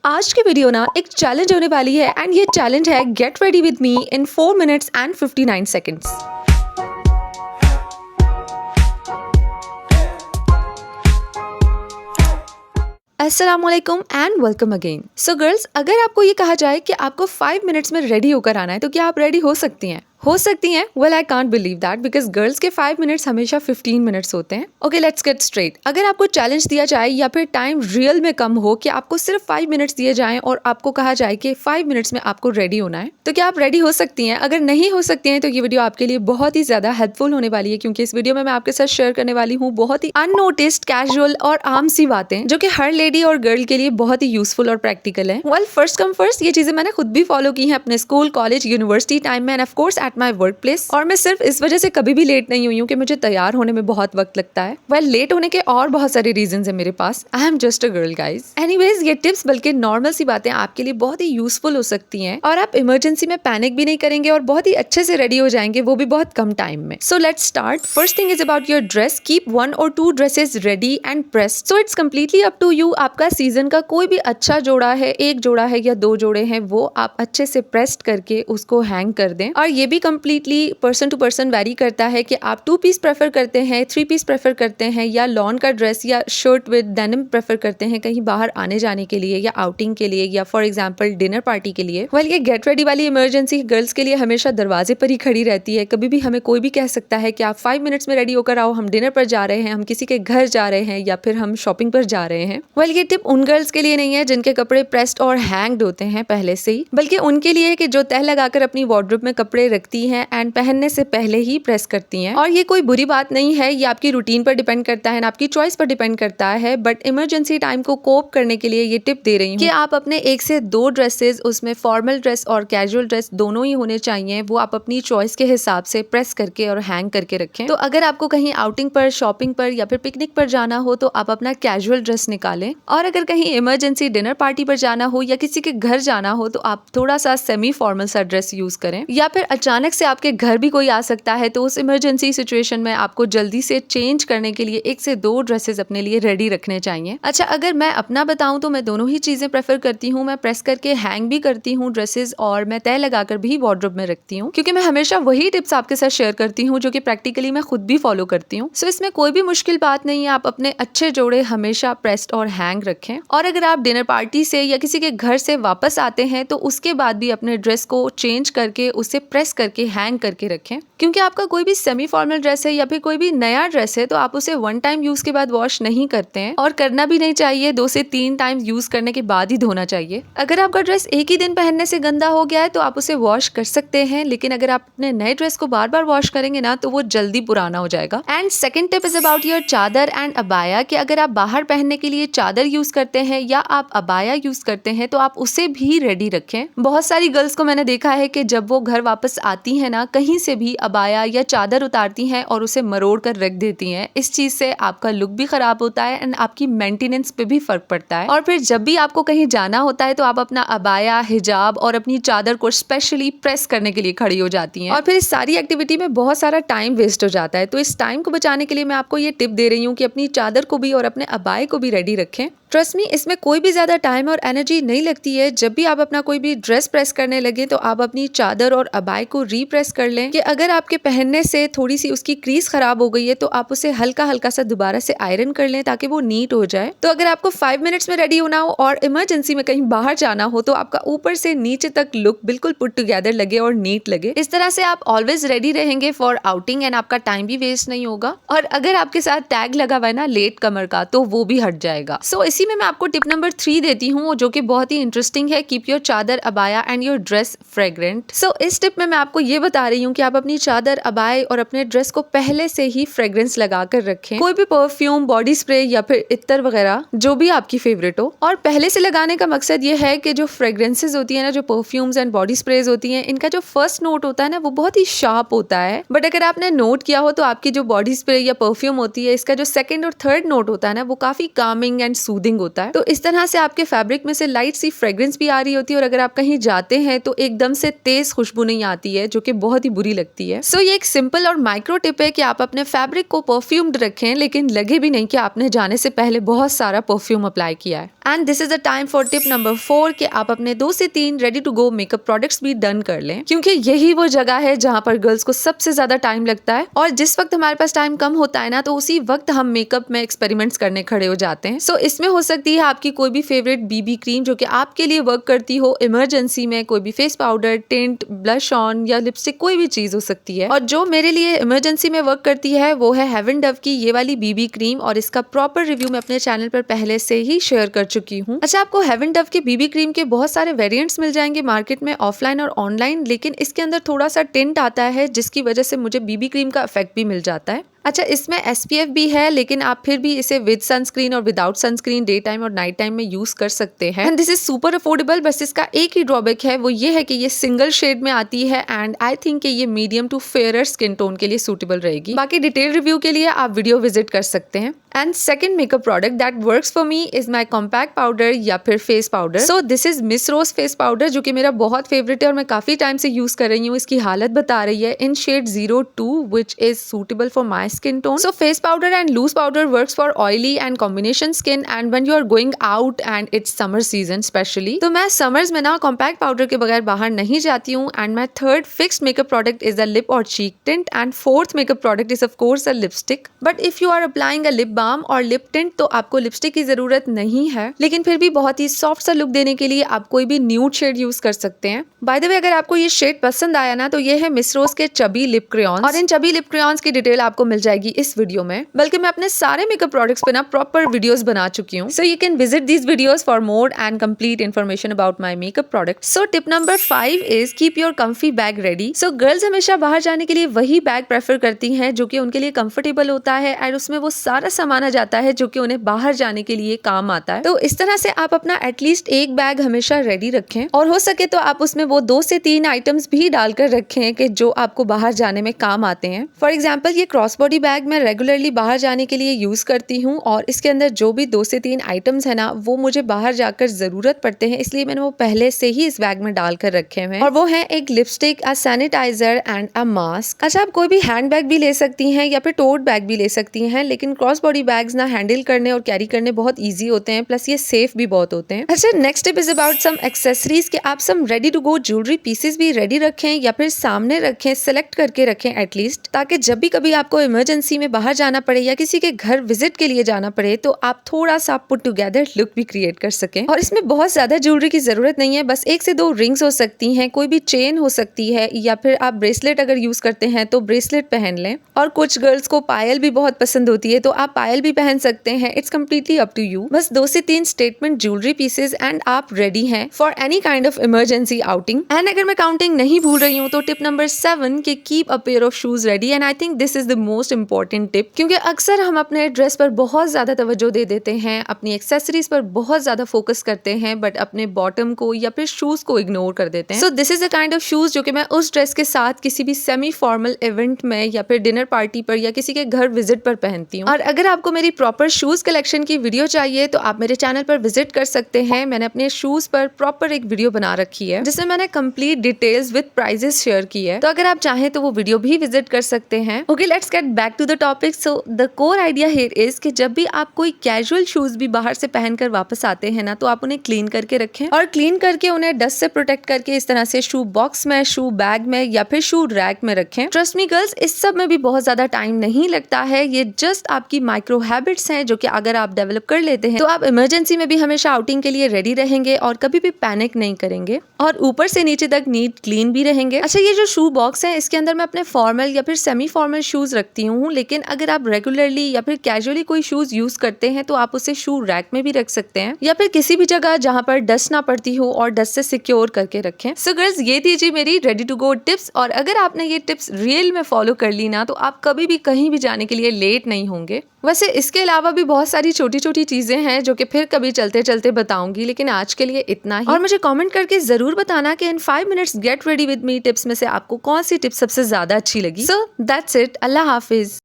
आज की वीडियो ना एक चैलेंज होने वाली है एंड ये चैलेंज है get ready with me in 4 minutes and 59 seconds. अस्सलामुअलैकुम and welcome again. So girls, अगर आपको ये कहा जाए कि आपको 5 मिनट्स में रेडी होकर आना है तो क्या आप रेडी हो सकती हैं? Well I can't believe that because girls के 5 मिनट्स हमेशा 15 मिनट्स होते हैं। Okay, let's get straight. अगर आपको चैलेंज दिया जाए या फिर टाइम रियल में कम हो कि आपको सिर्फ 5 मिनट्स दिए जाएं और आपको कहा जाए कि 5 मिनट्स में आपको रेडी होना है, तो क्या आप रेडी हो सकती हैं? अगर नहीं हो सकती हैं तो ये वीडियो आपके लिए बहुत ही ज्यादा हेल्पफुल होने वाली है, क्योंकि इस वीडियो में मैं आपके साथ शेयर करने वाली हूँ बहुत ही अननोटिस्ड, कैजुअल और आम सी बातें जो कि हर लेडी और गर्ल के लिए बहुत ही यूजफुल और प्रैक्टिकल है। वेल, फर्स्ट कम फर्स्ट, ये चीजें मैंने खुद भी फॉलो की हैं अपने स्कूल, कॉलेज, यूनिवर्सिटी टाइम में end of course at my work place. और मैं सिर्फ इस वजह से कभी भी लेट नहीं हुई हूँ कि मुझे तैयार होने में बहुत वक्त लगता है। लेट होने के और बहुत सारे रीजंस है मेरे पास। I am just a girl guys. Anyways, ये टिप्स बल्कि नॉर्मल सी बातें आपके लिए बहुत ही यूजफुल हो सकती हैं और आप इमरजेंसी में पैनिक भी नहीं करेंगे और बहुत ही अच्छे से रेडी हो जाएंगे, वो भी बहुत कम टाइम में। So let's start. First thing is about your dress. Keep 1 or 2 dresses ready and pressed. So it's completely up to you. आपका सीजन का कोई भी अच्छा जोड़ा है, एक जोड़ा है या 2 जोड़े हैं, वो आप अच्छे से प्रेस्ड करके उसको हैंग कर दें। और ये भी completely person to person vary करता है कि आप 2 पीस प्रेफर करते हैं, 3 पीस प्रेफर करते हैं, या लॉन का ड्रेस या शर्ट विद डेनिम प्रेफर करते हैं कहीं बाहर आने जाने के लिए या आउटिंग के लिए या फॉर एग्जांपल डिनर पार्टी के लिए। ये गेट रेडी वाली इमरजेंसी गर्ल्स के लिए हमेशा दरवाजे पर ही खड़ी रहती है। कभी भी हमें कोई भी कह सकता है कि आप 5 मिनट्स में रेडी होकर आओ, हम डिनर पर जा रहे हैं, हम किसी के घर जा रहे हैं या फिर हम शॉपिंग पर जा रहे हैं। ये टिप उन गर्ल्स के लिए नहीं है जिनके कपड़े प्रेस्ड और हैंग्ड होते हैं पहले से ही, बल्कि उनके लिए कि जो तह लगाकर अपनी वार्डरोब में कपड़े रखती हैं एंड पहनने से पहले ही प्रेस करती हैं। और ये कोई बुरी बात नहीं है, ये आपकी रूटीन पर डिपेंड करता है, आपकी चॉइस पर डिपेंड करता है। बट इमरजेंसी टाइम को कोप करने के लिए ये टिप दे रही हूँ कि आप अपने 1 से 2 ड्रेसेस, उसमें फॉर्मल ड्रेस और कैजुअल ड्रेस दोनों ही होने चाहिए, वो आप अपनी चॉइस के हिसाब से प्रेस करके और हैंग करके रखें। तो अगर आपको कहीं आउटिंग पर, शॉपिंग पर या फिर पिकनिक पर जाना हो तो आप अपना कैजुअल ड्रेस निकालें, और अगर कहीं इमरजेंसी डिनर पार्टी पर जाना हो या किसी के घर जाना हो तो आप थोड़ा सा सेमी फॉर्मल सा ड्रेस यूज करें। या फिर अचानक से आपके घर भी कोई आ सकता है तो उस इमरजेंसी सिचुएशन में आपको जल्दी से चेंज करने के लिए 1 से 2 ड्रेसेस अपने लिए रेडी रखने चाहिए। अच्छा, अगर मैं अपना बताऊं तो मैं दोनों ही चीजें प्रेफर करती हूँ। मैं प्रेस करके हैंग भी करती हूँ ड्रेसेस और मैं तह लगाकर भी वार्डरोब में रखती हूँ, क्योंकि मैं हमेशा वही टिप्स आपके साथ शेयर करती हूँ जो कि प्रैक्टिकली मैं खुद भी फॉलो करती हूँ। सो इसमें कोई भी मुश्किल बात नहीं है। आप अपने अच्छे जोड़े हमेशा प्रेस्ड और हैंग रखें, और अगर आप डिनर पार्टी से या किसी के घर से वापस आते हैं तो उसके बाद भी अपने ड्रेस को चेंज करके उसे प्रेस करके हैंग करके रखें, क्योंकि आपका कोई भी सेमी फॉर्मल ड्रेस है या फिर कोई भी नया ड्रेस है तो आप उसे 1 टाइम यूज के बाद वॉश नहीं करते हैं, और करना भी नहीं चाहिए। 2 से 3 टाइम यूज करने के बाद ही धोना चाहिए। अगर आपका ड्रेस एक ही दिन पहनने से गंदा हो गया है तो आप उसे वॉश कर सकते हैं, लेकिन अगर आप अपने नए ड्रेस को बार बार वॉश करेंगे ना तो वो जल्दी पुराना हो जाएगा। And second tip is about your चादर एंड अबाया, कि अगर आप बाहर पहनने के लिए चादर यूज करते हैं या आप अबाया यूज करते हैं तो आप उसे भी रेडी रखें। बहुत सारी गर्ल्स को मैंने देखा है कि जब वो घर वापस आती है ना, कहीं से भी अबाया या चादर उतारती हैं और उसे मरोड़ कर रख देती हैं। इस चीज से आपका लुक भी खराब होता है एंड आपकी मेंटेनेंस पे भी फर्क पड़ता है। और फिर जब भी आपको कहीं जाना होता है तो आप अपना अबाया, हिजाब और अपनी चादर को स्पेशली प्रेस करने के लिए खड़ी हो जाती हैं, और फिर इस सारी एक्टिविटी में बहुत सारा टाइम वेस्ट हो जाता है। तो इस टाइम को बचाने के लिए मैं आपको ये टिप दे रही हूँ कि अपनी चादर को भी और अपने अबाये को भी रेडी रखें। ट्रस्ट मी, इसमें कोई भी ज्यादा टाइम और एनर्जी नहीं लगती है। जब भी आप अपना कोई भी ड्रेस प्रेस करने लगे तो आप अपनी चादर और अबाई को रीप्रेस कर लें, कि अगर आपके पहनने से थोड़ी सी उसकी क्रीज खराब हो गई है तो आप उसे हल्का हल्का सा दोबारा से आयरन कर लें ताकि वो नीट हो जाए। तो अगर आपको 5 मिनट्स में रेडी होना हो और इमरजेंसी में कहीं बाहर जाना हो तो आपका ऊपर से नीचे तक लुक बिल्कुल पुट टुगेदर लगे और नीट लगे। इस तरह से आप ऑलवेज रेडी रहेंगे फॉर आउटिंग एंड आपका टाइम भी वेस्ट नहीं होगा। और अगर आपके साथ टैग लगा हुआ है ना लेट कमर का, तो वो भी हट जाएगा। सो इसी में मैं आपको टिप नंबर 3 देती हूँ जो कि बहुत ही इंटरेस्टिंग है। Keep your chadar, abaya and your dress fragrant. So इस टिप में मैं आपको ये बता रही हूँ कि आप अपनी चादर, अबाए और अपने ड्रेस को पहले से ही फ्रेग्रेंस लगा कर रखें। कोई भी परफ्यूम, बॉडी स्प्रे या फिर इत्तर वगैरह जो भी आपकी फेवरेट हो। और पहले से लगाने का मकसद ये है कि जो फ्रेग्रेंसेस होती है ना, जो परफ्यूम्स एंड बॉडी स्प्रेज होती हैं, इनका जो फर्स्ट नोट होता है ना वो बहुत ही शार्प होता है। बट अगर आपने नोट किया हो तो आपकी जो बॉडी स्प्रे या परफ्यूम होती है, इसका जो सेकंड और थर्ड नोट होता है ना वो काफी कामिंग एंड सूदिंग सूदिंग होता है। तो इस तरह से आपके फैब्रिक में से लाइट सी फ्रेग्रेंस भी आ रही होती है और अगर आप कहीं जाते हैं तो एकदम से तेज खुशबू नहीं आती है, जो कि बहुत ही बुरी लगती है। सो ये एक सिंपल और माइक्रो टिप है कि आप अपने फैब्रिक को परफ्यूम्ड रखें, लेकिन लगे भी नहीं कि आपने जाने से पहले बहुत सारा परफ्यूम अप्लाई किया है। And this is the time for tip number 4 कि आप अपने 2 से 3 ready to go makeup products भी डन कर लें, क्योंकि यही वो जगह है जहाँ पर गर्ल्स को सबसे ज्यादा टाइम लगता है और जिस वक्त हमारे पास टाइम कम होता है ना, तो उसी वक्त हम मेकअप में एक्सपेरिमेंट्स करने खड़े हो जाते हैं। सो इसमें हो सकती है आपकी कोई भी फेवरेट बीबी क्रीम जो कि आपके लिए वर्क करती हो इमरजेंसी में, कोई भी face powder, tint, blush on या लिपस्टिक, कोई भी चीज हो सकती है। और जो मेरे लिए इमरजेंसी में वर्क करती है वो है हेवन डव की ये वाली बीबी क्रीम, और इसका प्रॉपर रिव्यू मैं अपने चैनल पर पहले से ही शेयर कर चुकी हूँ। अच्छा, आपको हेवन डव के बीबी क्रीम के बहुत सारे वेरिएंट्स मिल जाएंगे मार्केट में, ऑफलाइन और ऑनलाइन, लेकिन इसके अंदर थोड़ा सा टिंट आता है जिसकी वजह से मुझे बीबी क्रीम का इफेक्ट भी मिल जाता है। अच्छा, इसमें SPF भी है, लेकिन आप फिर भी इसे विद सनस्क्रीन और विदाउट सनस्क्रीन डे टाइम और नाइट टाइम में यूज कर सकते हैं। And this is super affordable. बस इसका एक ही ड्रॉबैक है, वो ये है कि ये सिंगल शेड में आती है एंड आई थिंक कि ये medium to fair skin tone के लिए सूटेबल रहेगी। बाकी डिटेल रिव्यू के लिए आप वीडियो विजिट कर सकते हैं। And second makeup product that works for me is my compact powder या फिर face powder. So this is Miss Rose face powder, जो कि मेरा बहुत फेवरेट है और मैं काफी टाइम से यूज कर रही हूँ। इसकी हालत बता रही है in shade 02 which is suitable for my skin tone. So face powder and loose powder works for oily and combination skin and when you are going out and it's summer season specially। तो मैं summers में ना compact powder के बगैर बाहर नहीं जाती हूँ। and my third fixed makeup product is a lip or cheek tint and fourth makeup product is of course a lipstick। but if you are applying a lip balm और lip tint तो आपको lipstick की जरूरत नहीं है, लेकिन फिर भी बहुत ही सॉफ्ट सा लुक देने के लिए आप कोई भी न्यूड शेड यूज कर सकते हैं। बाय द वे, अगर आपको ये शेड पसंद आया ना, तो ये है मिस रोज के चबी लिप क्रेयॉन्स, और इन चबी लिप क्रेयॉन्स की डिटेल आपको मिल जाएगी इस वीडियो में। बल्कि मैं अपने सारे मेकअप प्रोडक्ट्स पे ना प्रॉपर वीडियोस बना चुकी हूँ। So you can visit these videos for more and complete information about my makeup products. So tip number 5 is keep your comfy bag ready. So girls हमेशा बाहर जाने के लिए वही बैग प्रेफर करती हैं जो कि उनके लिए कंफर्टेबल होता है एंड उसमें वो सारा सामान आ जाता है जो कि उन्हें बाहर जाने के लिए काम आता है। तो इस तरह से आप अपना एटलीस्ट एक बैग हमेशा रेडी रखें, और हो सके तो आप उसमें वो 2 से 3 आइटम्स भी डालकर रखें कि जो आपको बाहर जाने में काम आते हैं। फॉर एग्जाम्पल, ये क्रॉस बॉडी बैग मैं रेगुलरली बाहर जाने के लिए यूज करती हूँ और इसके अंदर जो भी 2 से 3 आइटम्स है ना, वो मुझे बाहर जाकर जरूरत पड़ते हैं, इसलिए मैंने वो पहले से ही इस बैग में डालकर रखे हुए हैं। और वो है एक lipstick, a sanitiser and a mask. अच्छा, आप कोई भी हैंड बैग भी ले सकती हैं या फिर टोट बैग भी ले सकती हैं, लेकिन क्रॉस बॉडी बैग्स ना हैंडल करने और कैरी करने बहुत ईजी होते हैं, प्लस ये सेफ भी बहुत होते हैं। अच्छा, next tip is about some accessories कि आप some ready to go jewellery pieces भी रेडी रखें या फिर सामने रखें, सिलेक्ट करके रखें एटलीस्ट, ताकि जब भी कभी आपको इमरजेंसी में बाहर जाना पड़े या किसी के घर विजिट के लिए जाना पड़े तो आप थोड़ा सा पुट टुगेदर लुक भी क्रिएट कर सकें। और इसमें बहुत ज्यादा ज्वेलरी की जरूरत नहीं है, बस 1 से 2 रिंग्स हो सकती हैं, कोई भी चेन हो सकती है, या फिर आप ब्रेसलेट अगर यूज करते हैं तो ब्रेसलेट पहन लें। और कुछ गर्ल्स को पायल भी बहुत पसंद होती है, तो आप पायल भी पहन सकते हैं। It's completely up to you. बस 2 से 3 स्टेटमेंट ज्वेलरी पीसेस एंड आप रेडी हैं for any kind of emergency outing. And अगर मैं काउंटिंग नहीं भूल रही हूँ तो टिप नंबर 7 के keep a pair of shoes ready, and I think this is the most important tip, क्योंकि अक्सर हम अपने ड्रेस पर बहुत ज्यादा तवज्जो दे देते हैं, अपनी एक्सेसरीज पर बहुत ज्यादा फोकस करते हैं, बट अपने बॉटम को या फिर शूज को इग्नोर कर देते हैं। सो this is the kind of shoes जो कि मैं उस ड्रेस के साथ किसी भी सेमी फॉर्मल इवेंट में या फिर डिनर पार्टी पर या किसी के घर विजिट पर पहनती हूँ। और अगर आपको मेरी प्रॉपर शूज कलेक्शन की वीडियो चाहिए तो आप मेरे चैनल पर विजिट कर सकते हैं। मैंने अपने शूज पर प्रॉपर एक वीडियो बना रखी है जिसमें मैंने complete details with prices share की है, तो अगर आप चाहें तो वो वीडियो भी विजिट कर सकते हैं। Okay, let's get back to the topic. So the core idea here is कि जब भी आप कोई कैजुअल शूज भी बाहर से पहनकर वापस आते हैं ना, तो आप उन्हें क्लीन करके रखें, और क्लीन करके उन्हें डस्ट से प्रोटेक्ट करके इस तरह से शू बॉक्स में, शू बैग में या फिर शू रैक में रखें। ट्रस्ट मी गर्ल्स, इस सब में भी बहुत ज्यादा टाइम नहीं लगता है। ये जस्ट आपकी माइक्रो हैबिट्स हैं जो कि अगर आप डेवलप कर लेते हैं तो आप इमरजेंसी में भी हमेशा आउटिंग के लिए रेडी रहेंगे और कभी भी पैनिक नहीं करेंगे, और ऊपर से नीचे तक नीट क्लीन भी रहेंगे। अच्छा, ये जो शू बॉक्स है इसके अंदर मैं अपने फॉर्मल या फिर सेमी फॉर्मल शूज रखती हूँ, लेकिन अगर आप रेगुलरली या फिर कैजुअली कोई शूज यूज करते हैं तो आप उसे शू रैक में भी रख सकते हैं या फिर किसी भी जगह जहाँ पर डस्ट ना पड़ती हो और डस्ट से सिक्योर करके रखें। सो गर्ल्स, ये थी जी मेरी रेडी टू गो टिप्स, और अगर आपने ये टिप्स रियल में फॉलो कर ली ना, तो आप कभी भी कहीं भी जाने के लिए लेट नहीं होंगे। वैसे इसके अलावा भी बहुत सारी छोटी छोटी चीजें हैं जो कि फिर कभी चलते चलते बताऊंगी, लेकिन आज के लिए इतना ही। और मुझे कमेंट करके जरूर बताना कि इन 5 minutes gate ready with me tips में से आपको कौन सी टिप सबसे ज्यादा अच्छी लगी। So that's it, Allah Hafiz.